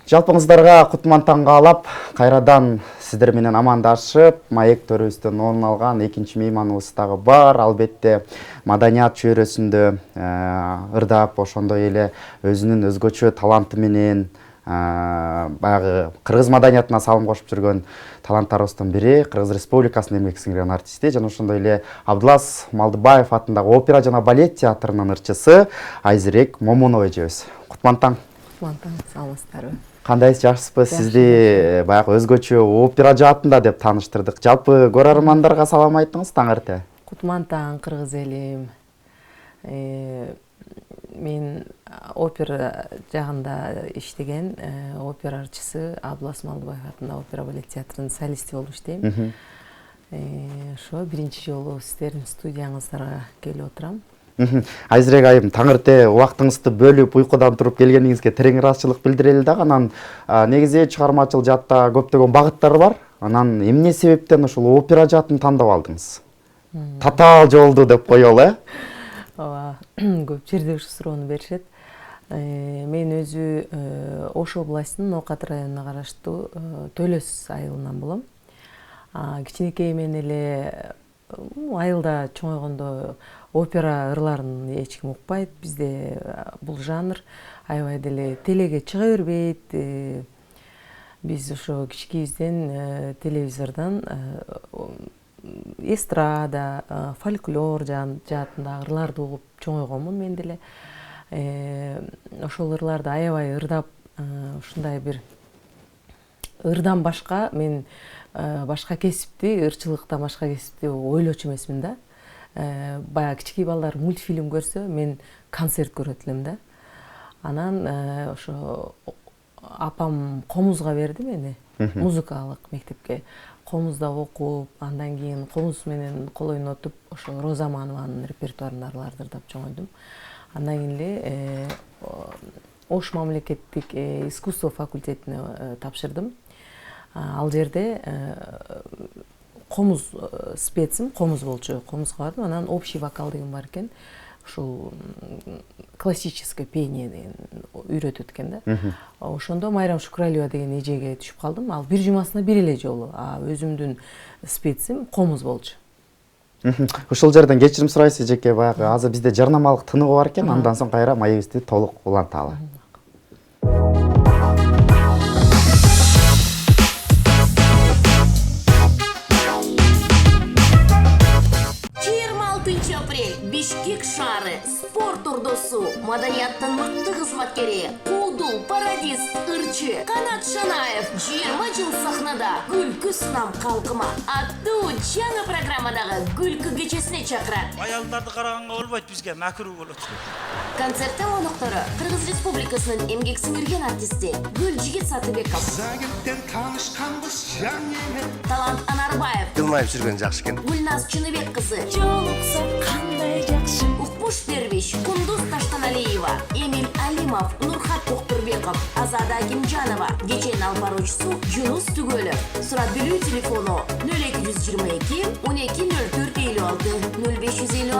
Жалпыңыздарга Кутмантан каалап, кайрадан сиздер менен амандашып, маек төрүбүздөн орун алган экинчи мейманыбыз дагы бар. Албетте, маданият чөйрөсүндө ырдап, ошондой эле өзүнүн өзгөчө таланты менен баягы кыргыз маданиятына салым кошуп жүргөн таланттарыбыздын бири, Кыргыз Республикасынын эмгек сиңирген артисти жана ошондой эле Абдулас Малдыбаев атындагы опера жана балет театрынын ырчысы Айзирек Момунова эжебиз. Кутмантан. Кутмантан, саламатсыздарбы? Кандайсыз, жакшысызбы? Сизди баягы өзгөчө опера жаатында деп тааныштырдык. Жалпы көрөрмандарга салам айтыңыз таң эрте. Кутмантан, кыргыз элим. Мен опера жагында иштеген опера ырчысы Абдулас Малдыбаев атындагы опера балет театрынын солисти болуп иштейм. Ошо биринчи жолу сиздердин студияңыздарга келип отурам. Айзирек айым, таң эрте убактыңызды бөлүп уйкудан туруп келгениңизге терең ыраазычылык билдирели дагы. Анан негизи чыгармачыл жаатта көптөгөн багыттар бар. Анан эмне себептен ушул опера жаатын тандап алдыңыз? Татаал жолду деп коелу, Ооба, көп жерде ушу суроону беришет. Мен өзү Ош областынын Ноокат районуна караштуу Төлөс айылынан болом. Кичинекей мен эле айылда чоңойгондо опера ырларын эч ким укпайт. Бизде бул жанр аябай деле телеге чыга бербейт. Биз ошо кичикибизден телевизордон эстрада, фольклор жаатындагы ырларды угуп чоңойгонмун мен деле. Ошол ырларды аябай ырдап, ушундай бир ырдан башка мен башка кесипти, ырчылыктан башка кесипти ойлочу эмесмин да. Баягы кичикей балдар мультфильм көрсө, мен концерт көрөт элем да. Анан ошо апам Комузга берди мени, музыкалык мектепке. Комузда окуп, андан кийин Комуз менен кол ойнотуп, ошо Роза Манованын репертуарында ырларды ырдап чоңойдум. Андан кийин эле Ош мамлекеттик искусство факультетине тапшырдым. Ал жерде Комуз специм, Комуз болчу. Комузга бардым, анан общий вокал деген бар экен. Ушул классическое пение деген үйрөтөт экен да. Ошондо Майрам Шукралиева деген эжеге түшүп калдым. Ал бир жумасына бир эле жолу. Өзүмдүн специм Комуз болчу. Ушул жерден кечирим сурайсыз эжеке, баягы азыр бизде жарнамалык тыныгы бар экен, андан соң кайра маегибизди толук уланталы. Бишкек шары, спорт урдусу, маданияттын мыкты кызматкери, Куудул, Парадис, ырчы, Канат Шанаев, 20 жыл сахнада күлкү сынам калкыма аттуу жаңы программадагы күлкү кечесине чакырат. Аялдарды караганга болбойт, бизге макруу болот. Концерттин коноктору Кыргыз Республикасынын эмгек сиңирген артисти Гүлжигит Сатыбеков, Загиттен таанышканбыз жан эме, Талант Анарбаев, Жылмайып жүргөн жакшы экен. Гүлназ Чыныбек кызы, жолуксак кандай жакшы, Укмуш Дербиш, Кундуз Таштаналиева, Эмил Алимов, Нурхат Токтурбеков, Азада Акимжанова, Кеченин алып баруучусу Жунус Түгөлөв. Сурат билүү телефону 0222 1204 56 0556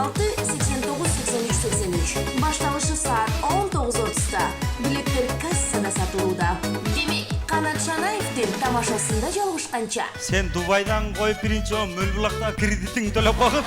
89 83 83. Башталышы саат 19:30-да. Билеттер кассада сатылууда. Демек, Канат Шанаевдин тамашасында жалгышканча. Сен Дубайдан коюп биринчи Мөлбулакта кредитиңди төлөп койгуп.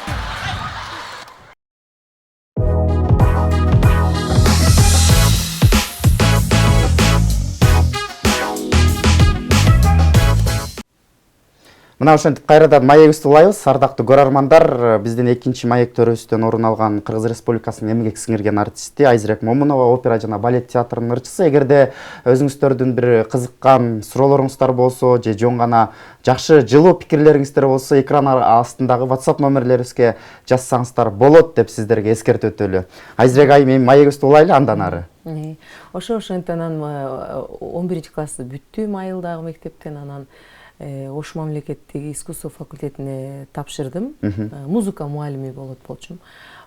Мына ошентип кайрадан маегибизди улайбыз. Ардактуу көрөрмандар, биздин экинчи маек төрөбүздөн орун алган Кыргыз Республикасынын эмгек сиңирген артисти Айзирек Момунова опера жана балет театрынын ырчысы. Эгерде өзүңүздөрдүн бир кызыккан суроолоруңуздар болсо же жөн гана жакшы жылуу пикирлериңиздер болсо, экран астындагы WhatsApp номерлерибизге жазсаңыздар болот деп сиздерге эскертип өтөлү. Айзирек айым, эми маегибизди улайлы андан ары. Ошентип анан 11 классты бүттүм айылдагы мектептен, анан Ош мамлекеттик искусство факультетине тапшырдым. Музыка мугалими болчумун.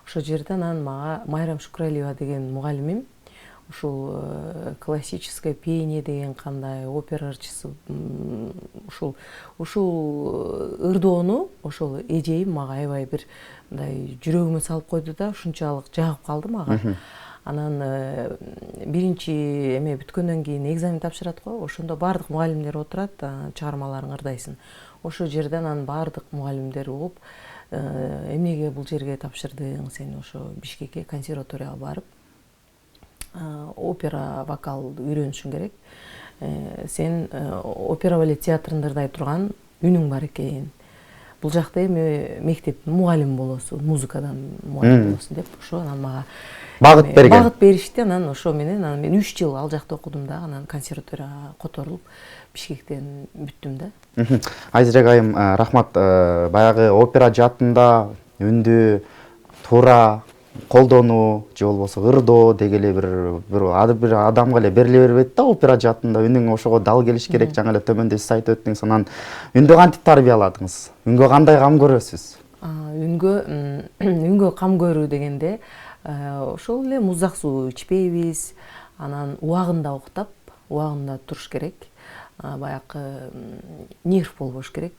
Ошол жерден анан мага Майрам Шукралиева деген мугалимим ушул классическое пение деген кандай, опера ырчысы, ушул ырдоону ошол эжейим мага аябай бир мындай жүрөгүмө салып койду да, ушунчалык жагып калды мага. Анан биринчи эме бүткөндөн кийин экзамен тапшырат го, ошондо баардык мугалимдер отурат, чыгармаларыңы ырдайсың. Ошол жерде анан баардык мугалимдер угуп, эмнеге бул жерге тапшырдың, сен ошо Бишкекке консерваторияга барып опера вокал үйрөнүшүң керек. Сен опера балет театрында ырдай турган үнүң бар экен. Бул жакта эми мектептин мугалими болосуң, музыкадан мугалим болосуң деп ошо анан мага багыт берген. Багыт беришти. Анан ошо менен мен 3 жыл ал жакта окудум да, анан консерваторияга которулуп Бишкектен бүттүм да. Айзерек айым, рахмат. Баягы опера жаатында үндү туура колдонуу же болбосо ырдоо деги эле бир адамга эле бериле бербейт да. Опера жаатында үнүң ошого дал келиш керек. Жаңы эле төмөндө сиз айтып өттүңүз. Анан үндү кантип тарбияладыңыз? Үнгө кандай кам көрөсүз? Үнгө кам көрүү дегенде ошол эле муздак суу ичпейбиз. Анан убагында уктап, убагында туруш керек. Баягы нерв болбош керек.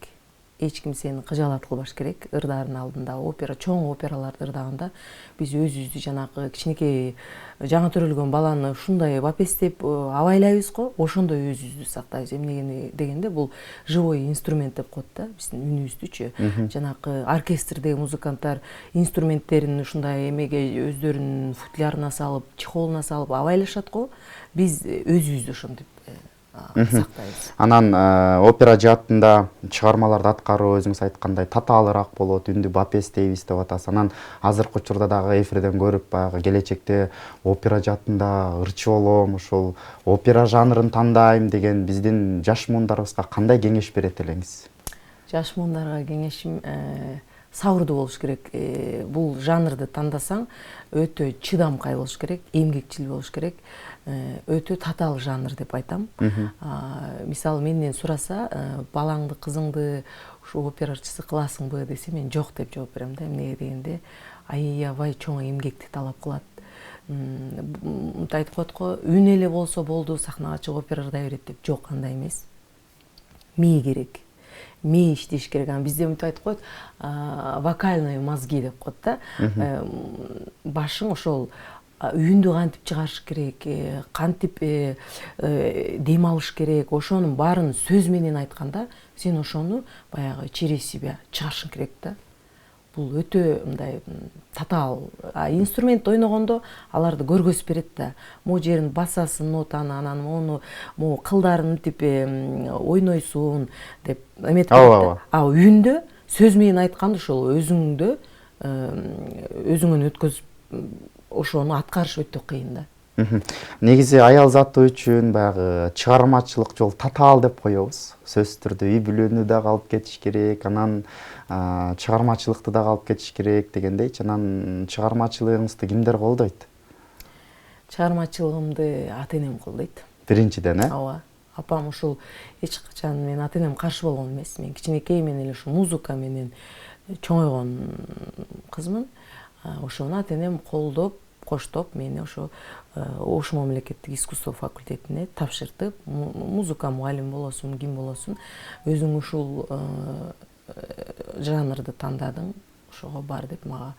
Эч ким сени кыжаалат кылбаш керек. Ырдаардын алдында опера, чоң операларды ырдаганда биз өзүбүздү жанагы кичинекей жаңы төрөлгөн баланы ушундай бапестеп абайлайбыз го, ошондой өзүбүздү сактайбыз. Эмне дегенде бул живой инструмент деп коет да, биздин үнүбүздүчү. Жанагы оркестрдеги музыканттар инструменттерин ушундай эмеге өздөрүнүн футлярына салып, чехолуна салып абайлашат го. Биз өзүбүздү ошентип сактайбыз. Анан опера жаатында чыгармаларды аткаруу өзүңүз айткандай татаалыраак болот, үндү бапестейбиз деп атасыз. Анан азыркы учурда дагы эфирден көрүп, баягы келечекте опера жаатында ырчы болом, ошол опера жанрын тандайм деген биздин жаш муундарыбызга кандай кеңеш берет элеңиз? Жаш муундарга кеңешим сабырдуу болуш керек. Бул жанрды тандасаң өтө чыдамкай болуш керек, эмгекчил болуш керек. Өтө татаал жанр деп айтам. Мисалы менден сураса, балаңды, кызыңды ушу опера ырчысы кыласыңбы десе, мен жок деп жооп берем да. Эмнеге дегенде, аябай чоң эмгекти талап кылат. Мынтип айтып коет го, үн эле болсо болду, сахнага чыгып опера ырдай берет деп. Жок, андай эмес. Мээ керек. Мээ иштеш керек. Бизде мынтип айтып коет, вокальный мозги деп коет да. Башың ошол үйүндү кантип чыгарыш керек, кантип дем алыш керек, ошонун баарын сөз менен айтканда, сен ошону баягы через себя чыгарышың керек да. Бул өтө мындай татаал. Инструмент ойногондо аларды көргөзүп берет да. Могу жерин басасың нотаны, анан могу кылдарын мынтип ойнойсуң деп эметип берет да. Үндө сөз менен айтканда ошол өзүңөн өткөзүп ошону аткарыш өтө кыйын да. Негизи аял заты үчүн баягы чыгармачылык жол татаал деп коебуз. Сөзсүз түрдө үй бүлөнү да алып кетиш керек, анан чыгармачылыкты да алып кетиш керек дегендейчи. Анан чыгармачылыгыңызды кимдер колдойт? Чыгармачылыгымды ата-энем колдойт. Биринчиден, Ооба. Апам ушул эч качан мен ата-энем каршы болгон эмес. Мен кичинекей менен эле ушу музыка менен чоңойгон кызмын. Ошону ата-энем колдоп, коштоп мени ошо Ош мамлекеттик искусство факультетине тапшыртып, музыка мугалими болосуң, ким болосуң, өзүң ушул жанрды тандадың, ошого бар деп мага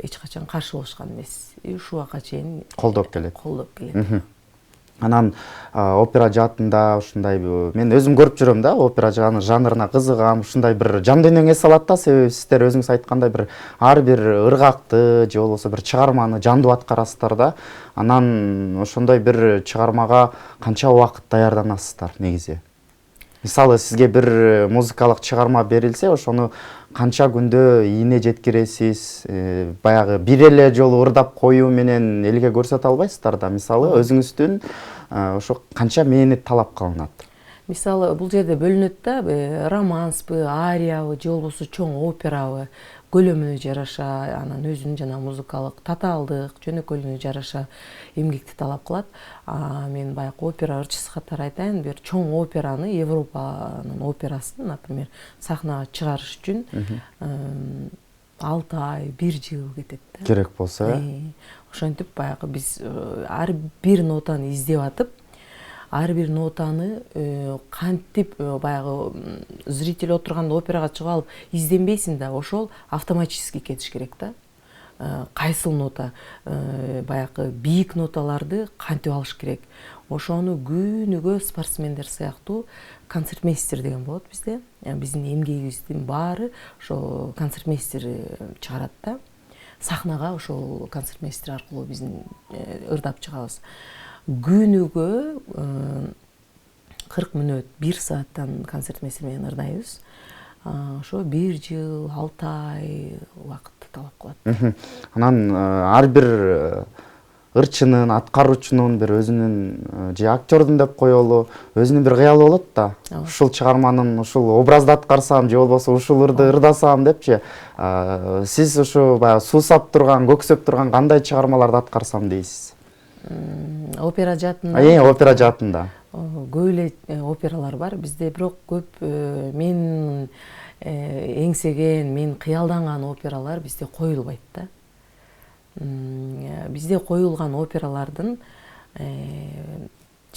эч качан каршы болушкан эмес. Ушул убакка чейин колдоп келет. Анан опера жаатында ушундай мен өзүм көрүп жүрөм да, опера жанрына кызыгам, ушундай бир жан дүйнөңө эс алат да, себеби сиздер өзүңүз айткандай бир ар бир ыргакты же болбосо бир чыгарманы жандуу аткарасыздар да. Анан ошондой бир чыгармага канча убакыт даярданасыздар негизи? Мисалы сизге бир музыкалык чыгарма берилсе, ошону канча күндө ийине жеткиресиз? Баягы бир эле жолу ырдап коюу менен элге көрсөтө албайсыздар да. Мисалы өзүңүздүн ошо канча мээнет талап кылынат? Мисалы бул жерде бөлүнөт да, романспы, ариябы же болбосо чоң операбы, көлөмүнө жараша, анан өзүнүн жана музыкалык татаалдык, жөнөкөйлүгүнө жараша эмгекти талап кылат. Мен баягы опера ырчысы катары айтайын, бир чоң операны, Европанын операсын, например, сахнага чыгарыш үчүн 6 ай, 1 жыл кетет да. Керек болсо, ошентип баягы биз ар бир нотаны издеп атып, ар бир нотаны кантип баягы зритель отурганда операга чыгып алып изденбейсиң да, ошол автоматически кетиш керек да. кайсыл нота баягы бийик ноталарды кантип алыш керек. Ошону күнүгө спортсмендер сыяктуу концертмейстер деген болот бизде. Биздин эмгегибиздин баары ошо концертмейстер чыгарат да. Сахнага ошол концертмейстер аркылуу биздин ырдап чыгабыз. Күнүгө 40 мүнөт, 1 сааттан концертмейстер менен ырдайбыз. Ошо 1 жыл, 6 ай убакытты талап кылат. Анан ар бир ырчынын, аткаруучунун бир өзүнүн же актердун деп коелу, өзүнүн бир кыялы болот да. Ушул чыгарманын ушул образды аткарсам же болбосо ушул ырды ырдасам депчи. Сиз ушу баягы суусап турган, көксөп турган кандай чыгармаларды аткарсам дейсиз? Опера жаатында. Опера жаатында. Көп эле опералар бар бизде, бирок көп мен эңсеген, мен кыялданган опералар бизде коюлбайт да. Бизде коюлган опералардын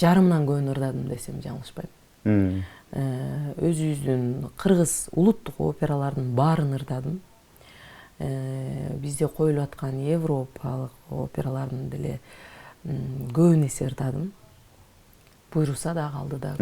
жарымынан көбүн ырдадым десем жаңылышпайм. Өзүбүздүн кыргыз улуттук опералардын баарын ырдадым. Бизде коюлуп аткан европалык опералардын деле көбүн эсе ырдадым. Буйруса да калды да.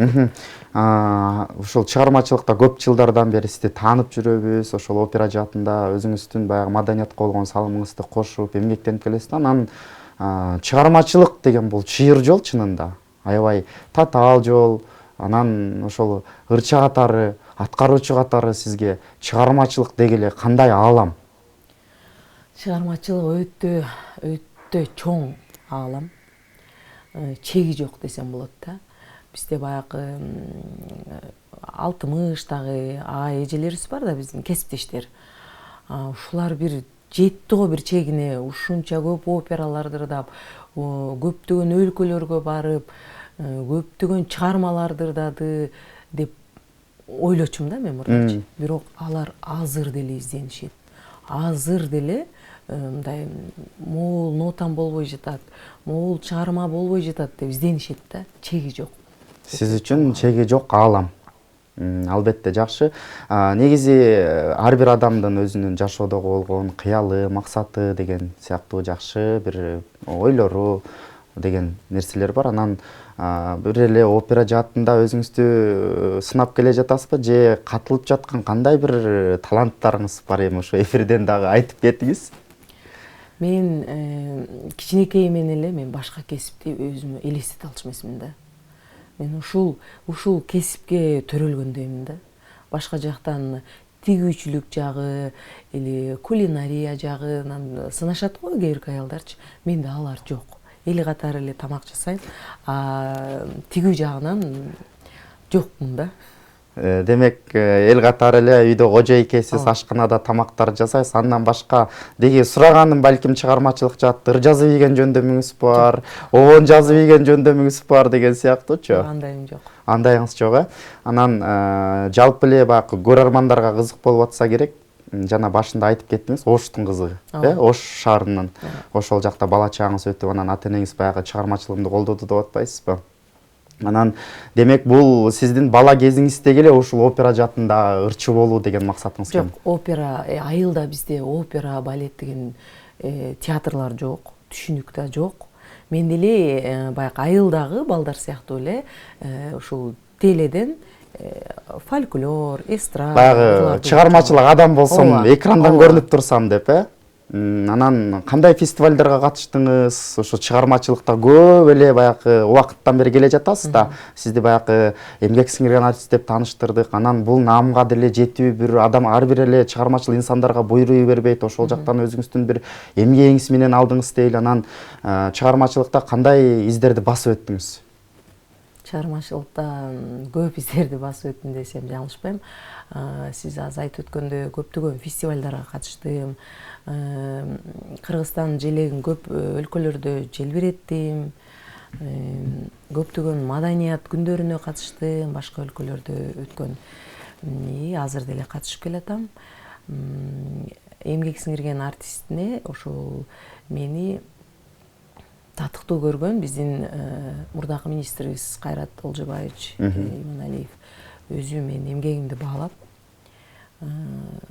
Ушул чыгармачылыкта көп жылдардан бери сизди таанып жүрөбүз. Ошол опера жаатында өзүңүздүн баягы маданиятка болгон салымыңызды кошуп, эмгектенип келесиз. Анан чыгармачылык деген бул чыйыр жол чынында. Аябай татаал жол. Анан ошол ырча катары, аткаруучу катары сизге чыгармачылык дегеле кандай аалам? Чыгармачылык өтө чоң аалам. Чеги жок десем болот да. Бизде баягы 60-тагы эжелерибиз бар да, биздин кесиптештер. Ушулар бир жетти го бир чегине, ушунча көп операларды ырдап, көптөгөн өлкөлөргө барып, көптөгөн чыгармаларды ырдады деп ойлочумун да мен мурдачы. Бирок алар азыр деле изденишет. Азыр деле мындай могул нотам болбой жатат, могул чыгарма болбой жатат деп изденишет да. Чеги жок. Сиз үчүн чеги жок аалам. Албетте жакшы. Негизи ар бир адамдын өзүнүн жашоодогу болгон кыялы, максаты деген сыяктуу жакшы бир ойлору деген нерселер бар. Анан бир эле опера жаатында өзүңүздү сынап келе жатасызбы же катылып жаткан кандай бир таланттарыңыз бар эми ошо эфирден дагы айтып кетиңиз? Мен кичинекейимден эле мен башка кесипти өзүмө элестете алчу эмесмин да. Мен ушул кесипке төрөлгөндөймүн да. Башка жактан тигүүчүлүк жагы или кулинария жагынан сынашат го кээ бир аялдарчы. Менде алар жок. Эли катары эле тамак жасайм, тигүү жагынан жокмун да. Демек, эл катары эле үйдө кожойкесиз, ашканада тамактар жасайсыз. Андан башка деги сураганым балким чыгармачылык жаатта ыр жазып ийген жөндөмүңүз бар, обон жазып ийген жөндөмүңүз бар деген сыяктуучу. Андайым жок. Андайыңыз жок, Анан жалпы эле баягы көрөрмандарга кызык болуп атса керек. Жана башында айтып кеттиңиз, Оштун кызы, Ош шаарынын. Ошол жакта бала чагыңыз өтүп, анан ата-энеңиз баягы чыгармачылыгымды колдоду деп атпайсызбы? Анан демек бул сиздин бала кезиңиздеги эле ушул опера жаатында ырчы болуу деген максатыңыз жок? Опера айылда бизде опера, балет деген театрлар жок, түшүнүк да жок. Мен деле баягы айылдагы балдар сыяктуу эле ушул теледен фольклор, эстрада, баягы чыгармачылык адам болсом, экрандан көрүнүп турсам деп, Анан кандай фестивалдарга катыштыңыз? Ошо чыгармачылыкта көп эле баягы убакыттан бери келе жатасыз да. Сизди баягы эмгек сиңирген артист деп тааныштырдык. Анан бул наамга деле жетүү бир адам ар бир эле чыгармачыл инсандарга буйруй бербейт. Ошол жактан өзүңүздүн бир эмгегиңиз менен алдыңыз дейли. Анан чыгармачылыкта кандай издерди басып өттүңүз? Чыгармачылыкта көп издерди басып өттүм десем жаңылышпайм. Сиз азыр айтып өткөндөй көптөгөн фестивалдарга катыштым. Кыргызстан желегин көп өлкөлөрдө желбиреттим. Көптөгөн маданият күндөрүнө катыштым, башка өлкөлөрдө өткөн. Азыр деле катышып келатам. Эмгек сиңирген артистине ошол мени татыктуу көргөн биздин мурдагы министрибиз Кайрат Олжобаевич Иманалиев өзү менин эмгегимди баалап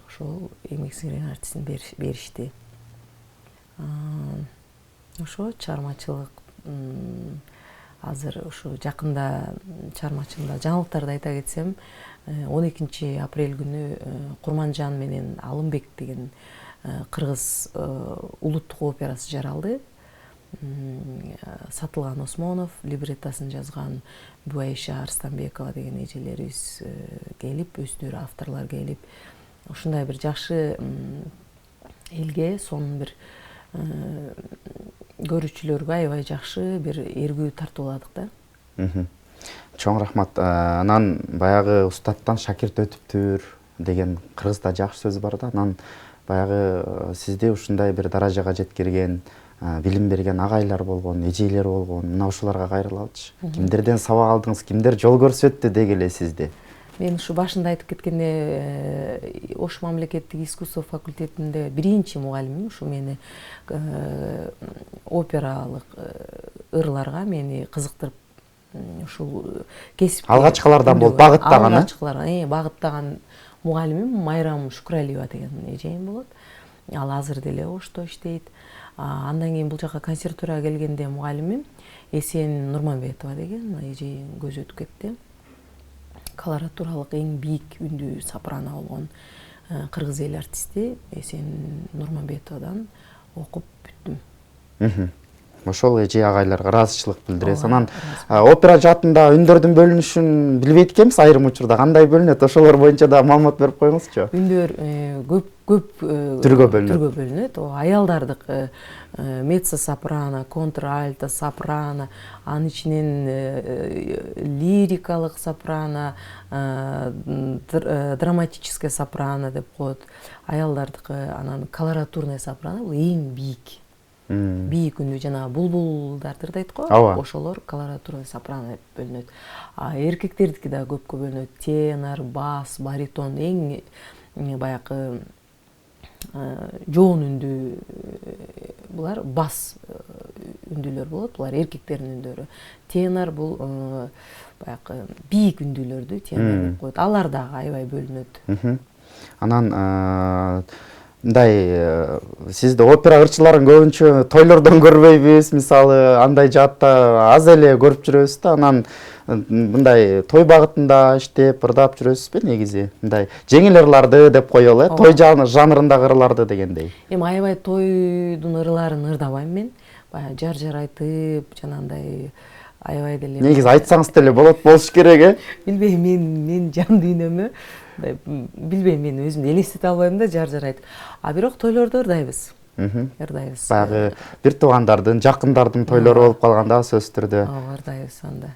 ошол эмгек сиңирген артистин беришти. Ошо чыгармачылык азыр ушу жакында чыгармачылыгда жаңылыктарды айта кетсем, 12 апрель күнү Курманжан менен Алымбек деген кыргыз улуттук операсы жаралды. Сатылган Осмонов либреттосын жазган Буайша Арстанбекова деген эжелерибиз келип, өздөрү авторлор келип, ушундай бир жакшы элге, сонун бир көрүүчүлөргө аябай жакшы бир эргүү тартууладык да. Чоң рахмат. Анан баягы устаттан шакирт өтүптүр деген кыргызда жакшы сөз бар да. Анан баягы сизде ушундай бир даражага жеткирген, билим берген агайлар болгон, эжелер болгон, мына ушуларга кайрылалычы. Кимдерден сабак алдыңыз, кимдер жол көрсөттү дегиле сизди? Мен ушу башында айтып кеткенде, Ош мамлекеттик искусство факультетинде биринчи мугалимим, ушу мени опералык ырларга мени кызыктырып, ушул кесипти Алгачкылардан болуп багыттаган, багыттаган мугалимим Майрам Шукралиева деген эжем болот. Ал азыр деле Ошто иштейт. Андан кийин бул жака консерваторияга келгенде мугалимим Эсен Нурманбетова деген эжем көз өтүп кетти. Колоратуралык эң бийик үндүү сопрано болгон кыргыз эл артисти Эсен Нурманбетовадан окуп бүттүм. Ошол эже агайларга ыраазычылык билдиресиз. Анан опера жаатында үндөрдүн бөлүнүшүн билбейт экенбиз, айрым учурда кандай бөлүнөт? Ошолор боюнча да маалымат берип коюңузчу. Үндөр көп түргө бөлүнөт. Аялдардык меццо сопрано, контральто сопрано, анын ичинен лирикалык сопрано, драматическое сопрано деп коет. Аялдардыкы анан колоратурный сопрано бул эң бийик. Бийик үндүү жана булбулдарды дейт го. Ошолор колоратурный сопрано деп бөлүнөт. Эркектердики да көпкө бөлүнөт. Тенор, бас, баритон, эң баягы жоон үндүү булар бас үндүүлөр болот. Булар эркектердин үндөрү. Тенор бул баягы бийик үндүүлөрдү тенор деп коет. Алар дагы аябай бөлүнөт. Анан мындай сизди опера ырчыларын көбүнчө тойлордон көрбөйбүз, мисалы андай жаатта аз эле көрүп жүрөбүз да. Анан мындай той багытында иштеп, ырдап жүрөсүзбү негизи? Мындай жеңил ырларды деп коелу, той жанрындагы ырларды дегендей. Эми аябай тойдун ырларын ырдабайм мен. Баягы жар айтып, жанагындай аябай деле. Негизи айтсаңыз деле болуш керек, Билбейм, мен жан дүйнөмө билбейм, мен өзүмдү элестете албайм да жар айтып. Бирок тойлордо ырдайбыз. Ырдайбыз. Баягы бир туугандардын, жакындардын тойлору болуп калганда сөзсүз түрдө. Ырдайбыз анда.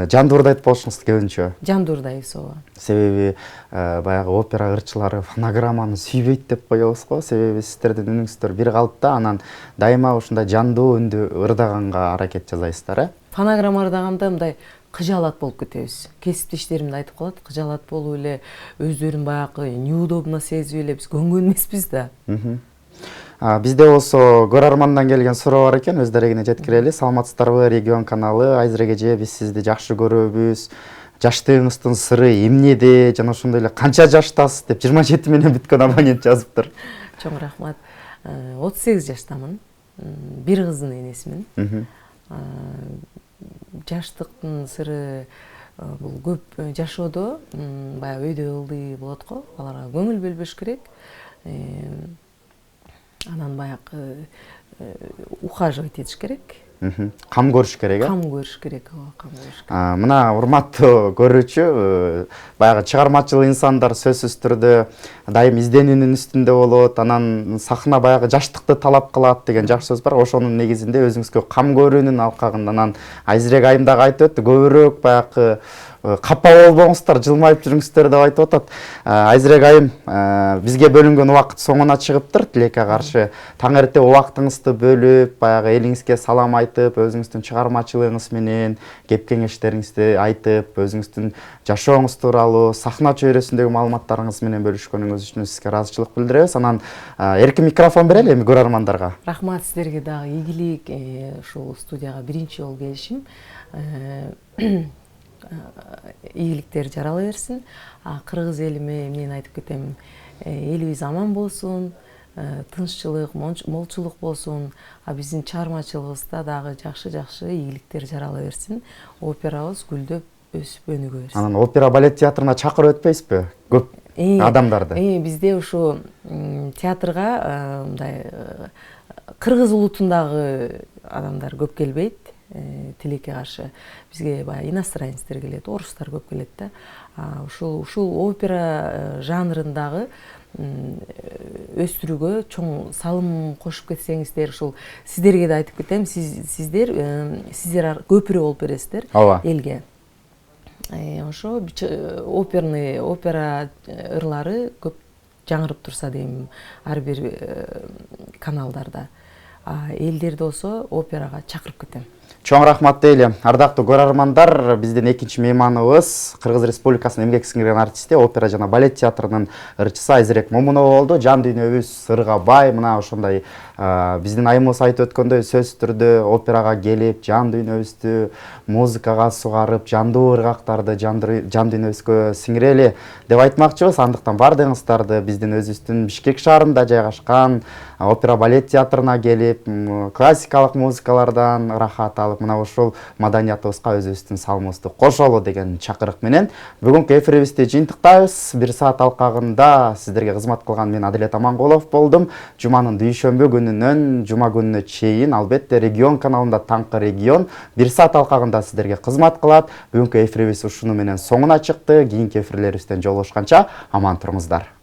Жандуу ырдайт болушуңуз көбүнчө. Жандуу ырдайбыз, Себеби баягы опера ырчылары фонограмманы сүйбөйт деп коебуз го. Себеби сиздердин үнүңүздөр бир калыпта, анан дайыма ушундай жандуу үндү ырдаганга аракет жасайсыздар, Фонограмма ырдаганда мындай кыжаалат болуп кетебиз. Кесиптештерим да айтып калат, кыжаалат болуп эле өздөрүн баягы неудобно сезип эле биз көнгөн эмеспиз да. Бизде болсо көрөрмандан келген суроо бар экен, өз дарегине жеткирели. Саламатсыздарбы, Регион каналы. Айзыра эже, биз сизди жакшы көрөбүз. Жаштыгыңыздын сыры эмнеде? Жана ошондой эле канча жаштасыз деп 27 менен бүткөн абонент жазыптыр. Чоң рахмат. 38 жаштамын. Бир кыздын энесимин. Жаштыктын сыры бул көп жашоодо баягы өйдө ылдый болот го. Аларга көңүл бөлбөш керек. Анан баягы ухаживать этиш керек. Кам көрүш керек, Кам көрүш керек, кам көрүш керек. Мына урматтуу көрүүчү, баягы чыгармачыл инсандар сөзсүз түрдө дайым изденүүнүн үстүндө болот, анан сахна баягы жаштыкты талап кылат деген жакшы сөз бар. Ошонун негизинде өзүңүзгө кам көрүүнүн алкагында анан Айзирек айым дагы айтып өттү, көбүрөөк баягы капа болбоңуздар, жылмайып жүрүңүздөр деп айтып атат. Айзирек айым, бизге бөлүнгөн убакыт соңуна чыгыптыр. Тилекке каршы таң эрте убактыңызды бөлүп, баягы элиңизге салам айтып, өзүңүздүн чыгармачылыгыңыз менен кеп кеңештериңизди айтып, өзүңүздүн жашооңуз тууралуу, сахна чөйрөсүндөгү маалыматтарыңыз менен бөлүшкөнүңүз үчүн сизге ыраазычылык билдиребиз. Анан эркин микрофон берели эми көрөрмандарга. Рахмат, сиздерге дагы ийгилик. Ушул студияга биринчи жолу келишим. Ийгиликтер жарала берсин. Кыргыз элиме мен айтып кетем, элибиз аман болсун, тынччылык, молчулук болсун, а биздин чыгармачылыгыбызда дагы жакшы ийгиликтер жарала берсин. Операбыз гүлдөп өсүп өнүгө берсин. Анан опера балет театрына чакырып өтпөйсүзбү? Көп адамдарды. Бизде ушу театрга мындай кыргыз улутундагы адамдар көп келбейт. Тилекке каршы бизге баягы иностранецтер келет, орустар көп келет да. Ушул опера жанрындагы өстүрүүгө чоң салым кошуп кетсеңиздер, ушул сиздерге да айтып кетем, сиздер көпүрө болуп бересиздер элге. Ошо опера ырлары көп жаңырып турса дейм ар бир каналдарда. Элдерди болсо операга чакырып кетем. Чоң рахмат дейли. Ардактуу көрөрмандар, биздин экинчи мейманыбыз Кыргыз Республикасынын эмгек сиңирген артисти, опера жана балет театрынын ырчысы Айзерек Момунова болду. Жан дүйнөбүз ырга бай, мына ошондой биздин айымыбыз айтып өткөндөй сөзсүз түрдө операга келип, жан дүйнөбүздү музыкага сугарып, жандуу ыргактарды жан дүйнөбүзгө сиңирели деп айтмакчыбыз. Андыктан баардыгыңыздарды биздин өзүбүздүн Бишкек шаарында жайгашкан опера балет театрына келип, классикалык музыкалардан ырахат алып, мына ушул маданиятыбызга өзүбүздүн салымыбызды кошолу деген чакырык менен бүгүнкү эфирибизди жыйынтыктайбыз. 1 саат алкагында сиздерге кызмат кылган мен Адилет Амангулов болдум. Жуманын дүйшөмбү күнүнөн жума күнүнө чейин албетте Регион каналында Таңкы Регион 1 саат алкагында сиздерге кызмат кылат. Бүгүнкү эфирибиз ушуну менен соңуна чыкты. Кийинки эфирлерибизден жолугушканча аман туруңуздар.